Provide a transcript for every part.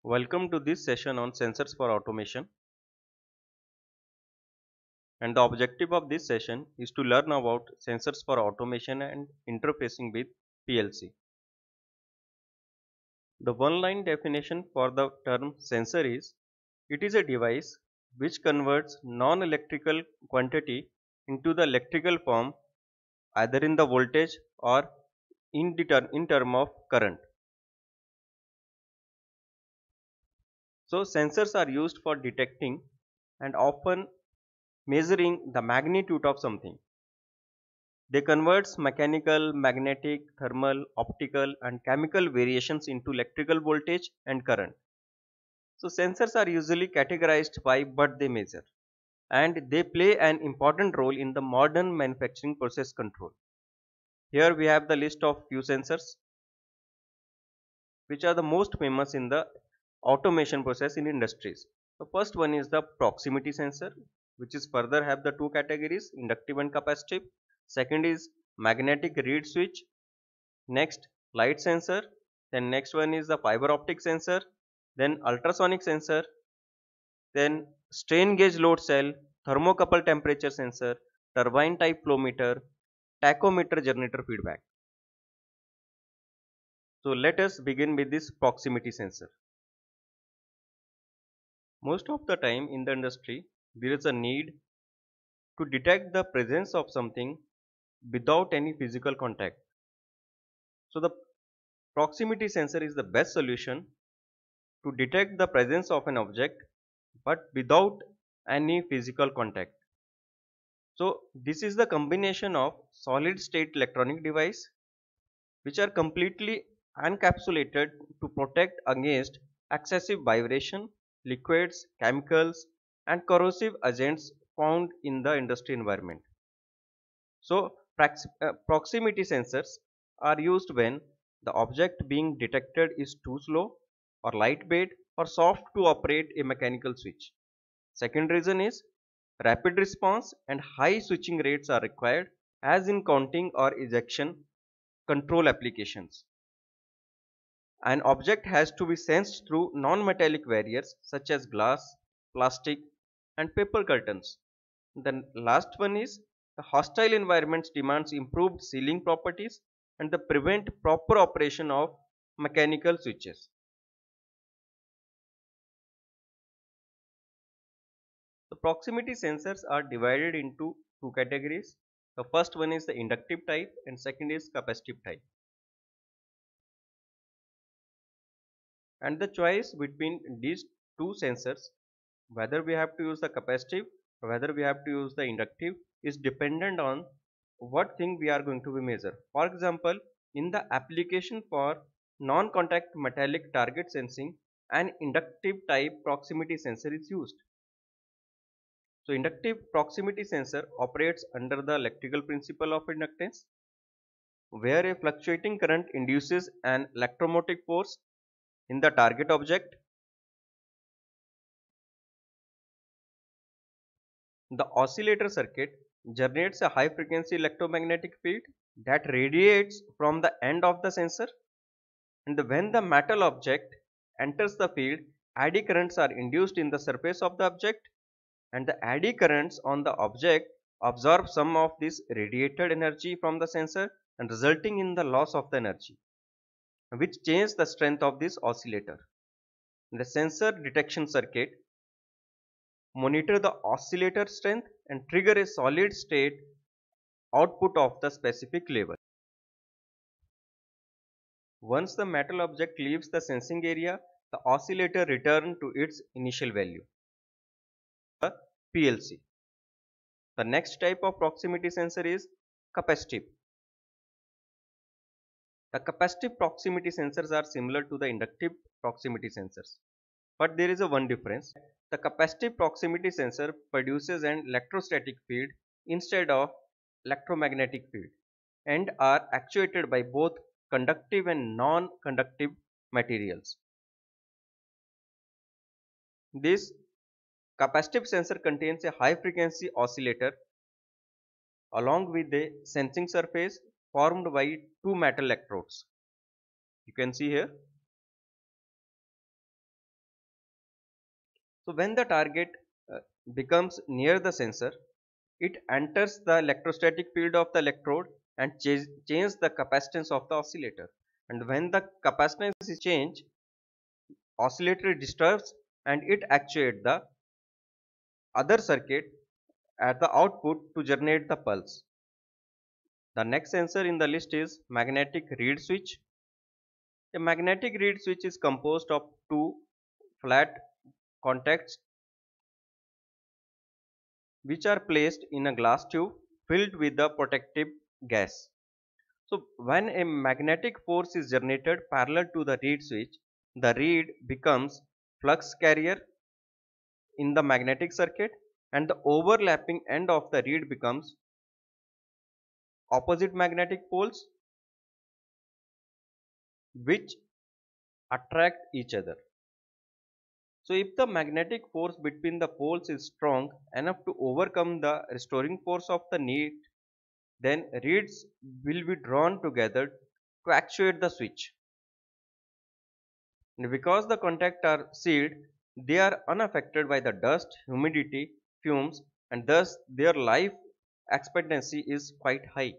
Welcome to this session on sensors for automation. And the objective of this session is to learn about sensors for automation and interfacing with PLC. The one line definition for the term sensor is it is a device which converts non-electrical quantity into the electrical form either in the voltage or in term of current. So sensors are used for detecting and often measuring the magnitude of something. They converts mechanical, magnetic, thermal, optical and chemical variations into electrical voltage and current. So sensors are usually categorized by what they measure and they play an important role in the modern manufacturing process control. Here we have the list of few sensors which are the most famous in the automation process in industries. The first one is the proximity sensor, which is further have the two categories, inductive and capacitive. Second is magnetic reed switch. Next, light sensor. Then next one is the fiber optic sensor. Then ultrasonic sensor. Then strain gauge load cell, thermocouple temperature sensor, turbine type flow meter, tachometer generator feedback. So let us begin with this proximity sensor. Most of the time in the industry, there is a need to detect the presence of something without any physical contact. So the proximity sensor is the best solution to detect the presence of an object but without any physical contact. So this is the combination of solid state electronic device which are completely encapsulated to protect against excessive vibration, liquids, chemicals and corrosive agents found in the industry environment. So proximity sensors are used when the object being detected is too slow or lightweight or soft to operate a mechanical switch. Second reason is rapid response and high switching rates are required as in counting or ejection control applications. An object has to be sensed through non-metallic barriers such as glass, plastic and paper curtains. The last one is the hostile environments demands improved sealing properties and the prevent proper operation of mechanical switches. The proximity sensors are divided into two categories. The first one is the inductive type and second is capacitive type. And the choice between these two sensors, whether we have to use the capacitive or whether we have to use the inductive, is dependent on what thing we are going to be measure. For example, in the application for non-contact metallic target sensing, an inductive type proximity sensor is used. So inductive proximity sensor operates under the electrical principle of inductance, where a fluctuating current induces an electromotive force in the target object. The oscillator circuit generates a high frequency electromagnetic field that radiates from the end of the sensor, and when the metal object enters the field, eddy currents are induced in the surface of the object, and the eddy currents on the object absorb some of this radiated energy from the sensor and resulting in the loss of the energy, which changes the strength of this oscillator. The sensor detection circuit monitor the oscillator strength and trigger a solid state output of the specific level. Once the metal object leaves the sensing area, the oscillator returns to its initial value, the PLC. The next type of proximity sensor is capacitive. The capacitive proximity sensors are similar to the inductive proximity sensors, but there is a one difference. The capacitive proximity sensor produces an electrostatic field instead of electromagnetic field and are actuated by both conductive and non-conductive materials. This capacitive sensor contains a high frequency oscillator along with a sensing surface formed by two metal electrodes. You can see here. So when the target uh, becomes near the sensor, it enters the electrostatic field of the electrode and changes the capacitance of the oscillator. And when the capacitance is changed, oscillator disturbs and it actuates the other circuit at the output to generate the pulse. The next sensor in the list is magnetic reed switch. A magnetic reed switch is composed of two flat contacts which are placed in a glass tube filled with the protective gas. So when a magnetic force is generated parallel to the reed switch, the reed becomes flux carrier in the magnetic circuit and the overlapping end of the reed becomes opposite magnetic poles which attract each other. So if the magnetic force between the poles is strong enough to overcome the restoring force of the reed, then reeds will be drawn together to actuate the switch. And because the contacts are sealed, they are unaffected by the dust, humidity, fumes, and thus their life expectancy is quite high.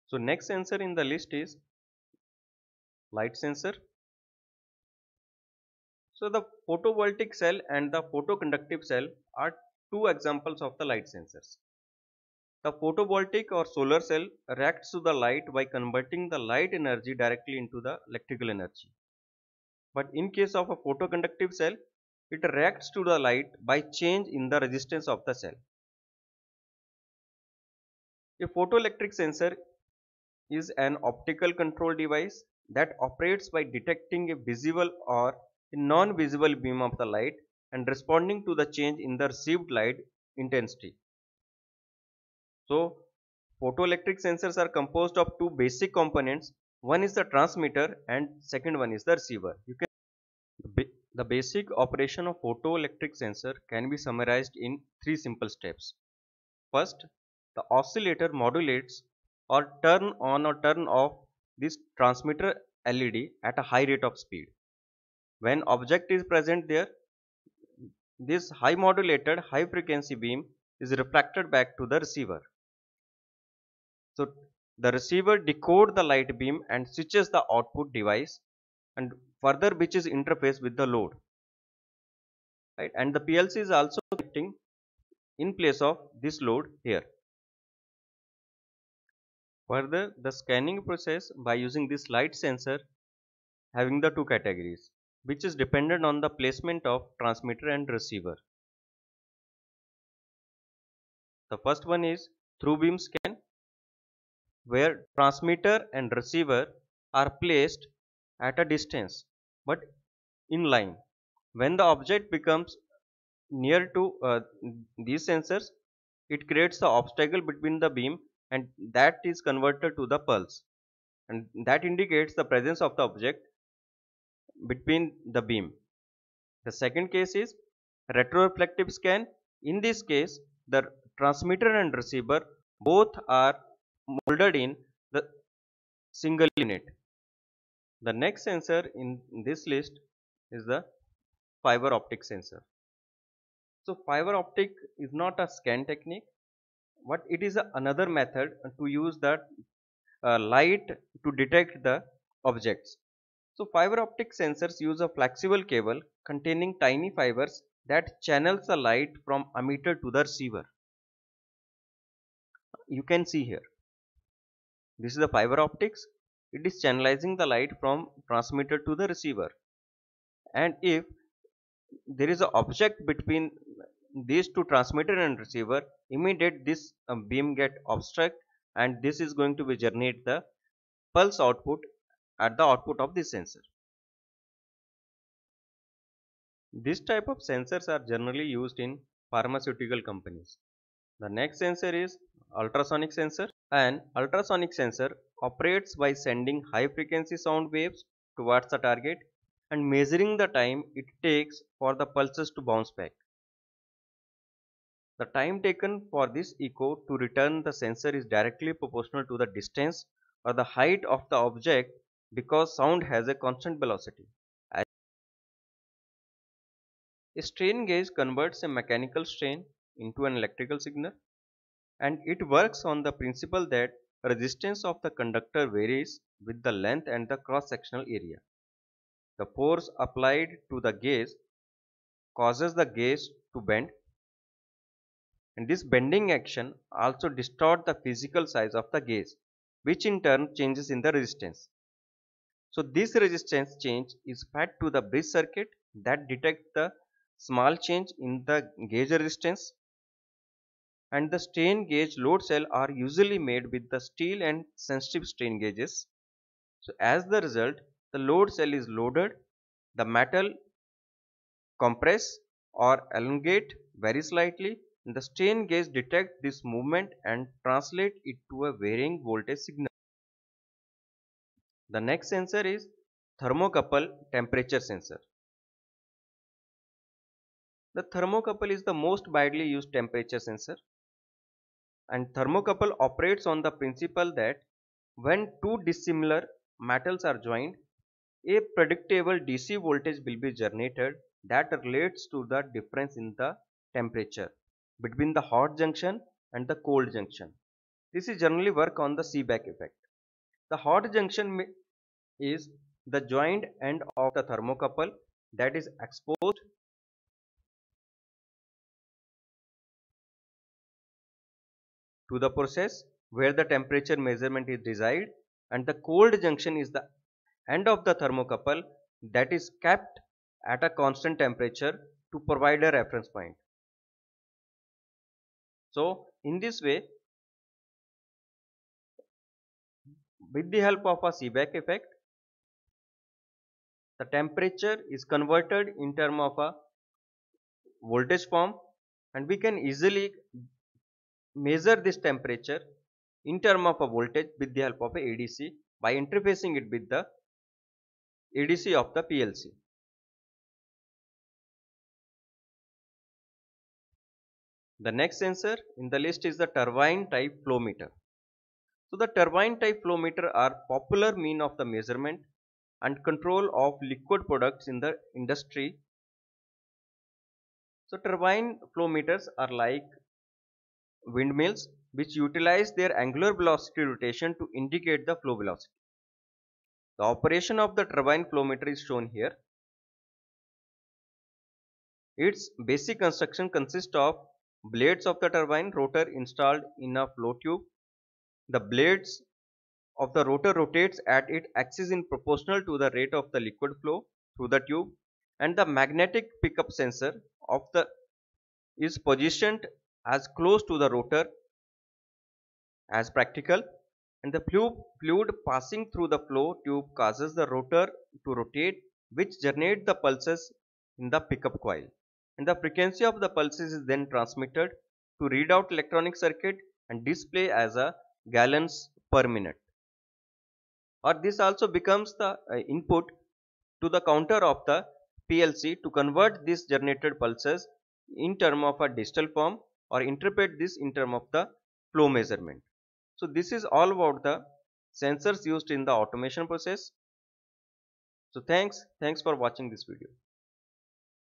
So next sensor in the list is light sensor. So the photovoltaic cell and the photoconductive cell are two examples of the light sensors. The photovoltaic or solar cell reacts to the light by converting the light energy directly into the electrical energy. But in case of a photoconductive cell, it reacts to the light by change in the resistance of the cell. A photoelectric sensor is an optical control device that operates by detecting a visible or a non-visible beam of the light and responding to the change in the received light intensity. So, photoelectric sensors are composed of two basic components. One is the transmitter and second one is the receiver. The basic operation of photoelectric sensor can be summarized in three simple steps. First, the oscillator modulates or turn on or turn off this transmitter LED at a high rate of speed. When object is present there, this high modulated high frequency beam is reflected back to the receiver. So the receiver decodes the light beam and switches the output device and further which is interface with the load. Right? And the PLC is also acting in place of this load here. Further, the scanning process by using this light sensor having the two categories, which is dependent on the placement of transmitter and receiver. The first one is through beam scan, where transmitter and receiver are placed at a distance but in line. When the object becomes near to these sensors, it creates the obstacle between the beam and that is converted to the pulse, and that indicates the presence of the object between the beam. The second case is retroreflective scan. In this case, the transmitter and receiver both are molded in the single unit. The next sensor in this list is the fiber optic sensor. So fiber optic is not a scan technique, but it is another method to use the light to detect the objects. So fiber optic sensors use a flexible cable containing tiny fibers that channels the light from emitter to the receiver. You can see here. This is the fiber optics. It is channelizing the light from transmitter to the receiver. And if there is an object between these two transmitter and receiver, immediate this beam get obstruct and this is going to be generate the pulse output at the output of this sensor. This type of sensors are generally used in pharmaceutical companies. The next sensor is ultrasonic sensor. An ultrasonic sensor operates by sending high frequency sound waves towards the target and measuring the time it takes for the pulses to bounce back. The time taken for this echo to return the sensor is directly proportional to the distance or the height of the object because sound has a constant velocity. A strain gauge converts a mechanical strain into an electrical signal, and it works on the principle that resistance of the conductor varies with the length and the cross sectional area. The force applied to the gauge causes the gauge to bend, and this bending action also distorts the physical size of the gauge, which in turn changes in the resistance. So this resistance change is fed to the bridge circuit that detects the small change in the gauge resistance, and the strain gauge load cell are usually made with the steel and sensitive strain gauges. So as the result, the load cell is loaded, the metal compress or elongate very slightly, and the strain gauge detects this movement and translate it to a varying voltage signal. The next sensor is thermocouple temperature sensor. The thermocouple is the most widely used temperature sensor, and thermocouple operates on the principle that when two dissimilar metals are joined, a predictable DC voltage will be generated that relates to the difference in the temperature between the hot junction and the cold junction. This is generally work on the Seebeck effect. The hot junction is the joined end of the thermocouple that is exposed to the process where the temperature measurement is desired, and the cold junction is the end of the thermocouple that is kept at a constant temperature to provide a reference point. So in this way, with the help of a Seebeck effect, the temperature is converted in term of a voltage form, and we can easily measure this temperature in term of a voltage with the help of a ADC by interfacing it with the ADC of the PLC. The next sensor in the list is the turbine type flow meter. So the turbine type flow meter are popular mean of the measurement and control of liquid products in the industry. So turbine flow meters are like windmills which utilize their angular velocity rotation to indicate the flow velocity. The operation of the turbine flow meter is shown here. Its basic construction consists of blades of the turbine rotor installed in a flow tube. The blades of the rotor rotates at its axis in proportional to the rate of the liquid flow through the tube, and the magnetic pickup sensor of the is positioned as close to the rotor as practical, and the fluid passing through the flow tube causes the rotor to rotate, which generate the pulses in the pickup coil, and the frequency of the pulses is then transmitted to readout electronic circuit and display as a gallons per minute. Or this also becomes the input to the counter of the PLC to convert these generated pulses in term of a digital form or interpret this in term of the flow measurement. So this is all about the sensors used in the automation process. So thanks for watching this video.